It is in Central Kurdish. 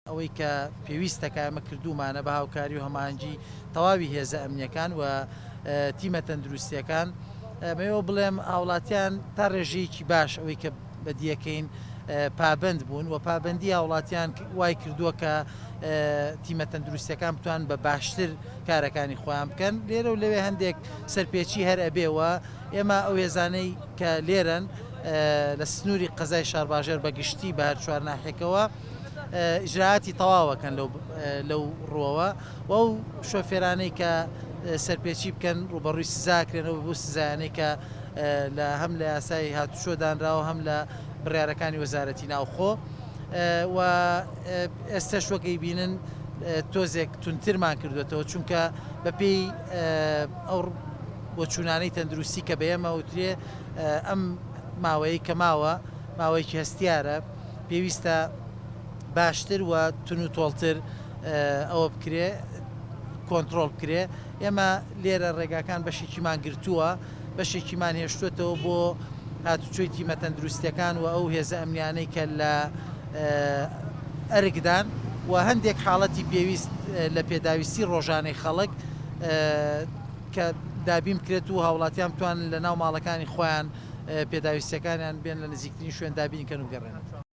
ئەوەی کە پێویستەکە ئەمە کردومانە بە هاوکاری و هەمانجی تەواوی هێزە ئەمنیەکان و تیمە تەندروستیەکان مەوە بڵێم هاوڵاتیان تا ڕێژەیەکی باش ئەوەی کە بەدیەکەین پابند بوون و پابندی هاوڵاتیان وای کردووە کە تیمە تەندروستیەکان بتوان بە باشتر کارەکانی خۆیان بکەن لێرە و لەوێ هەندێک سەرپێچی هەر ئەبێەوە ئێمە ئەو هێزانەی کە لێرن لە سنووری قەزای شارباژێر بەگشتی بە هەر چوار ناحێکەوە ئیجراعاتی تەواوەکەن لەو ڕۆوە و ئەو شۆفێرانەی کە سەرپێچی بکەن ڕوبەڕووی سزاکرێنەوە بۆ سزایانەی کە هەم لە یاسای هاتوچۆدانراوە هەم لە بڕیارەکانی وەزارەتی ناوخۆ و ئێستش وەکەی بینن تۆزێک تونترمان کردوێتەوە چونکە بەپێی ئەو بۆچوونانەی تەندروستی کە بەیەمە وترێ ئەم ماوەیە کە ماوەیەکی هەستیارە پێویستە باشتر و تون و تۆڵتر ئەوە بکرێ کۆنتترۆل بکرێ ئێمە لێرە ڕێگاکان بەشێکیمان گرتووە بەشێکیمان هێشتوێتەوە بۆ هاتوچۆی تیمە تەندروستیەکان و ئەو هێزە ئەمنیانەی کە لە ئەرگدان و هەندێک حاڵەتی پێویست لە پێداویستی ڕۆژانەی خەڵک کە دابین بکرێت و هاوڵاتیان بتوان لە ناو ماڵەکانی خۆیان پێداویستەکانیان بێن لە نزیکترین شوێن دابینکەن و گەڕێن.